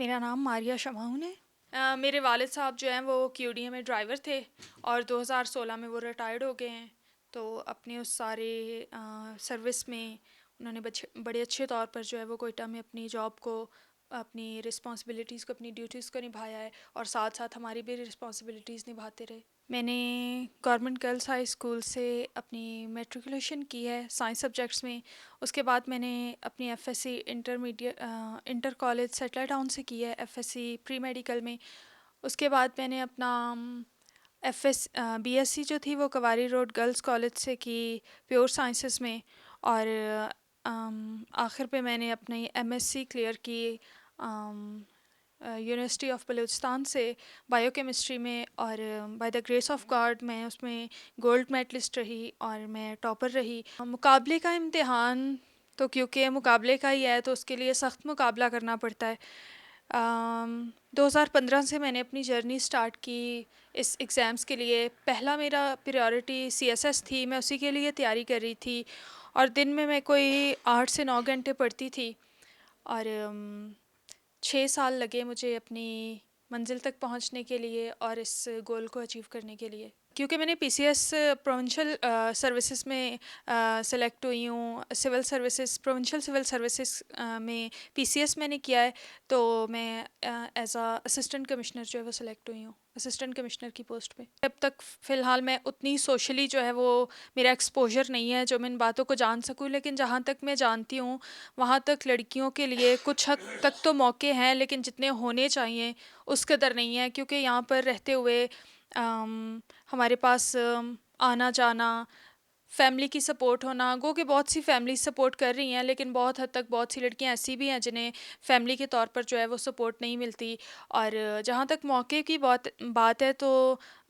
मेरा नाम मारिया शमाउन है। मेरे वालिद साहब जो हैं वो क्यूडीए में ड्राइवर थे और 2016 में वो रिटायर्ड हो गए हैं। तो अपने उस सारे सर्विस में उन्होंने बड़े अच्छे तौर पर जो है वो कोयटा में अपनी जॉब को, अपनी रिस्पॉन्सिबिलिटीज़ को, अपनी ड्यूटीज़ को निभाया है और साथ साथ हमारी भी रिस्पॉन्सिबिलिटीज़ निभाते रहे। मैंने गवर्नमेंट गर्ल्स हाई स्कूल से अपनी मेट्रिकुलेशन की है साइंस सब्जेक्ट्स में। उसके बाद मैंने अपनी FSC inter college satellite town से की है, एफएससी प्री मेडिकल में। उसके बाद मैंने अपना बीएससी जो थी वो कवारी रोड गर्ल्स कॉलेज से की, प्योर साइंसेस में। और आखिर पे मैंने अपनी एमएससी क्लियर की यूनिवर्सिटी ऑफ बलूचिस्तान से बायोकेमिस्ट्री में। और by the grace of God मैं उसमें गोल्ड मेडलिस्ट रही और मैं टॉपर रही। मुकाबले का इम्तिहान तो क्योंकि मुकाबले का ही है तो उसके लिए सख्त मुकाबला करना पड़ता है। 2015 से मैंने अपनी जर्नी स्टार्ट की इस एग्ज़ाम्स के लिए। पहला मेरा प्रायोरिटी सीएसएस थी, मैं उसी के लिए तैयारी कर रही थी और दिन में मैं कोई 8 से 9 घंटे पढ़ती थी। और 6 साल लगे मुझे अपनी मंजिल तक पहुंचने के लिए और इस गोल को अचीव करने के लिए। क्योंकि मैंने पीसीएस प्रोविंशियल सर्विसेज में सेलेक्ट हुई हूँ, civil services, provincial civil services में पीसीएस मैंने किया है। तो मैं एज अ असिस्टेंट कमिश्नर जो है वो सिलेक्ट हुई हूँ, असिस्टेंट कमिश्नर की पोस्ट पे। अब तक फ़िलहाल मैं उतनी सोशली जो है वो मेरा एक्सपोजर नहीं है जो मैं इन बातों को जान सकूँ, लेकिन जहाँ तक मैं जानती हूँ वहाँ तक लड़कियों के लिए कुछ हद तक तो मौके हैं, लेकिन जितने होने चाहिए उस कदर नहीं है। क्योंकि यहाँ पर रहते हुए हमारे पास आना जाना, फैमिली की सपोर्ट होना, गो कि बहुत सी फैमिली सपोर्ट कर रही हैं, लेकिन बहुत हद तक बहुत सी लड़कियां ऐसी भी हैं जिन्हें फ़ैमिली के तौर पर जो है वो सपोर्ट नहीं मिलती। और जहाँ तक मौके की बात बात है तो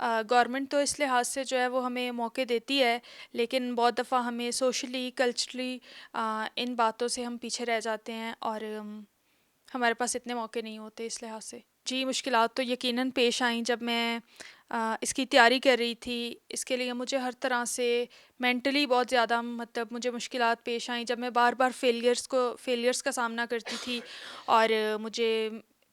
गवर्नमेंट तो इस लिहाज से जो है वो हमें मौके देती है, लेकिन बहुत दफ़ा हमें सोशली कल्चरली इन बातों से हम पीछे रह जाते हैं और हमारे पास इतने मौके नहीं होते इस लिहाज से। जी, मुश्किलात तो यकीनन पेश आईं जब मैं इसकी तैयारी कर रही थी। इसके लिए मुझे हर तरह से मेंटली बहुत ज़्यादा मतलब मुझे मुश्किलात पेश आईं जब मैं बार-बार फेलियर्स का सामना करती थी। और मुझे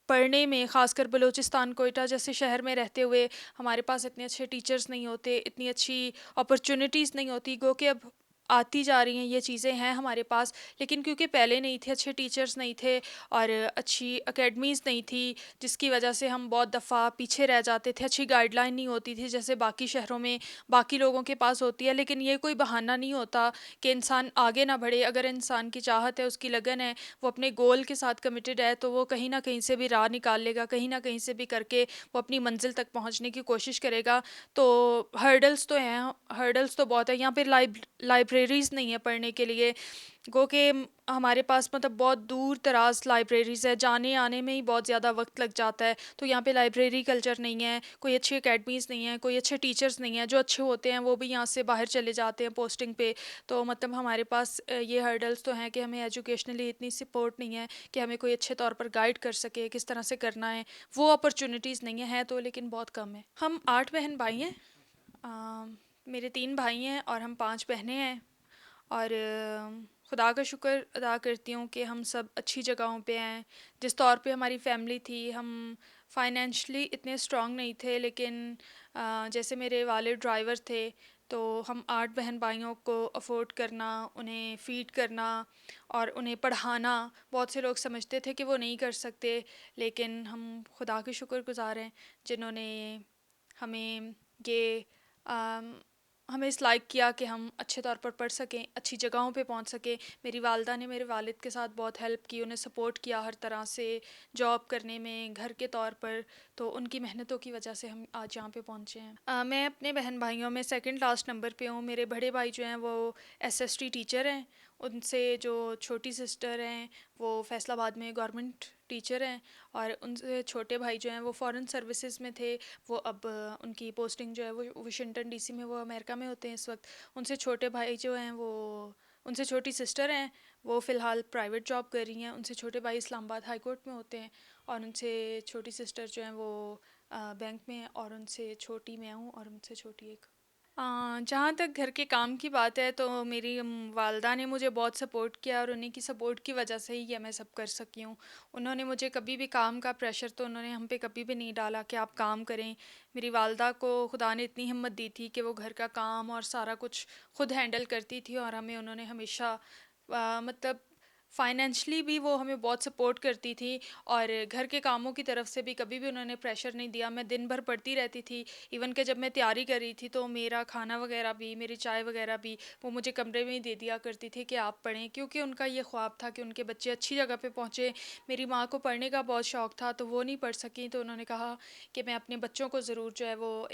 पढ़ने में, ख़ासकर बलूचिस्तान कोयटा जैसे शहर में रहते हुए हमारे पास इतने अच्छे टीचर्स नहीं होते, इतनी अच्छी अपॉर्च्युनिटीज़ नहीं होती। गो कि अब आती जा रही हैं ये चीज़ें हैं हमारे पास, लेकिन क्योंकि पहले नहीं थे, अच्छे टीचर्स नहीं थे और अच्छी एकेडमीज़ नहीं थी, जिसकी वजह से हम बहुत दफ़ा पीछे रह जाते थे। अच्छी गाइडलाइन नहीं होती थी जैसे बाकी शहरों में बाकी लोगों के पास होती है। लेकिन ये कोई बहाना नहीं होता कि इंसान आगे ना बढ़े। अगर इंसान की चाहत है, उसकी लगन है, वो अपने गोल के साथ कमिटेड है, तो वो कहीं ना कहीं से भी राह निकाल लेगा, कहीं ना कहीं से भी करके वो अपनी मंजिल तक पहुंचने की कोशिश करेगा। तो हर्डल्स तो हैं, हर्डल्स तो बहुत है। यहाँ पे लाइब्रेरीज़ नहीं है पढ़ने के लिए। गो के हमारे पास मतलब बहुत दूर दराज लाइब्रेरीज़ है, जाने आने में ही बहुत ज़्यादा वक्त लग जाता है। तो यहाँ पे लाइब्रेरी कल्चर नहीं है, कोई अच्छी एकेडमीज़ नहीं है, कोई अच्छे टीचर्स नहीं है। जो अच्छे होते हैं वो भी यहाँ से बाहर चले जाते हैं पोस्टिंग पे। तो मतलब हमारे पास ये हर्डल्स तो हैं कि हमें एजुकेशनली इतनी सपोर्ट नहीं है कि हमें कोई अच्छे तौर पर गाइड कर सके किस तरह से करना है। वो अपॉर्चुनिटीज़ नहीं है तो, लेकिन बहुत कम है। हम 8 बहन भाई हैं। मेरे 3 भाई हैं और हम 5 बहनें हैं। और खुदा का शुक्र अदा करती हूँ कि हम सब अच्छी जगहों पे हैं। जिस तौर पे हमारी फैमिली थी, हम फाइनेंशियली इतने स्ट्रॉन्ग नहीं थे, लेकिन जैसे मेरे वालिद ड्राइवर थे तो हम 8 बहन भाइयों को अफोर्ड करना, उन्हें फ़ीड करना और उन्हें पढ़ाना, बहुत से लोग समझते थे कि वो नहीं कर सकते, लेकिन हम खुदा के शुक्रगुज़ार हैं जिन्होंने हमें ये अम, हमें इस लायक किया कि हम अच्छे तौर पर पढ़ सकें, अच्छी जगहों पे पहुंच सकें। मेरी वालदा ने मेरे वालिद के साथ बहुत हेल्प की, उन्हें सपोर्ट किया हर तरह से जॉब करने में, घर के तौर पर। तो उनकी मेहनतों की वजह से हम आज यहाँ पे पहुँचे हैं। मैं अपने बहन भाइयों में सेकंड लास्ट नंबर पे हूँ। मेरे बड़े भाई जो हैं वो एसएसटी टीचर हैं। उनसे जो छोटी सिस्टर हैं वो फैसलाबाद में गवर्नमेंट टीचर हैं। और उनसे छोटे भाई जो हैं वो फॉरेन सर्विसेज में थे। वो अब उनकी पोस्टिंग जो है वो वाशिंगटन डीसी में, वो अमेरिका में होते हैं इस वक्त। उनसे छोटे भाई जो हैं वो, उनसे छोटी सिस्टर हैं, वो फ़िलहाल प्राइवेट जॉब कर रही हैं। उनसे छोटे भाई इस्लामाबाद हाई कोर्ट में होते हैं और उनसे छोटी सिस्टर जो हैं वो बैंक में है। और उनसे छोटी मैं हूँ और उनसे छोटी एक जहाँ तक घर के काम की बात है तो मेरी वालदा ने मुझे बहुत सपोर्ट किया और उन्हीं की सपोर्ट की वजह से ही ये मैं सब कर सकी हूँ। उन्होंने मुझे कभी भी काम का प्रेशर तो उन्होंने हम पे कभी भी नहीं डाला कि आप काम करें। मेरी वालदा को खुदा ने इतनी हिम्मत दी थी कि वो घर का काम और सारा कुछ खुद हैंडल करती थी और हमें उन्होंने हमेशा मतलब फाइनेंशली भी वो हमें बहुत सपोर्ट करती थी और घर के कामों की तरफ से भी कभी भी उन्होंने प्रेशर नहीं दिया। मैं दिन भर पढ़ती रहती थी। इवन कि जब मैं तैयारी कर रही थी तो मेरा खाना वगैरह भी, मेरी चाय वगैरह भी वो मुझे कमरे में ही दे दिया करती थी कि आप पढ़ें, क्योंकि उनका ये ख्वाब था कि उनके बच्चे अच्छी जगह पे पहुँचे। मेरी माँ को पढ़ने का बहुत शौक़ था तो वो नहीं पढ़ सकी, तो उन्होंने कहा कि मैं अपने बच्चों को ज़रूर जो है वो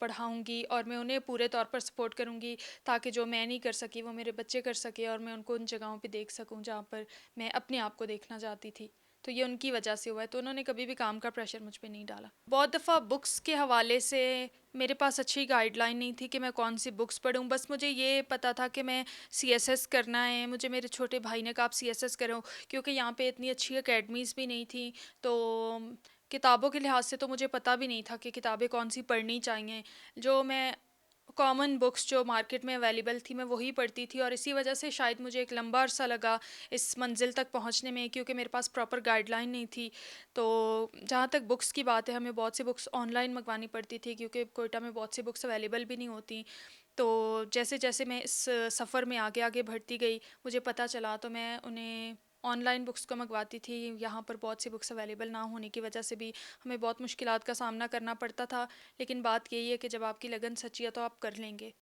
पढ़ाऊँगी और मैं उन्हें पूरे तौर पर सपोर्ट करूँगी, ताकि जो मैं नहीं कर सकी वो मेरे बच्चे कर सके और मैं उनको उन जगहों पे देख सकूँ जहाँ पर मैं अपने आप को देखना चाहती थी। तो ये उनकी वजह से हुआ है, तो उन्होंने कभी भी काम का प्रेशर मुझ पे नहीं डाला। बहुत दफ़ा बुक्स के हवाले से मेरे पास अच्छी गाइडलाइन नहीं थी कि मैं कौन सी बुक्स पढूँ। बस मुझे ये पता था कि मैं सीएसएस करना है। मुझे मेरे छोटे भाई ने कहा आप सीएसएस करो, क्योंकि यहाँ पे इतनी अच्छी अकेडमीज़ भी नहीं थी। तो किताबों के लिहाज से तो मुझे पता भी नहीं था कि किताबें कौन सी पढ़नी चाहिए। जो मैं कॉमन बुक्स जो मार्केट में अवेलेबल थी मैं वही पढ़ती थी और इसी वजह से शायद मुझे एक लंबा अरसा लगा इस मंजिल तक पहुंचने में, क्योंकि मेरे पास प्रॉपर गाइडलाइन नहीं थी। तो जहाँ तक बुक्स की बात है, हमें बहुत सी बुक्स ऑनलाइन मंगवानी पड़ती थी क्योंकि कोयटा में बहुत सी बुक्स अवेलेबल भी नहीं होती। तो जैसे जैसे मैं इस सफ़र में आगे आगे बढ़ती गई, मुझे पता चला तो मैं उन्हें ऑनलाइन बुक्स को मंगवाती थी। यहाँ पर बहुत सी बुक्स अवेलेबल ना होने की वजह से भी हमें बहुत मुश्किलात का सामना करना पड़ता था। लेकिन बात यही है कि जब आपकी लगन सच्ची है तो आप कर लेंगे।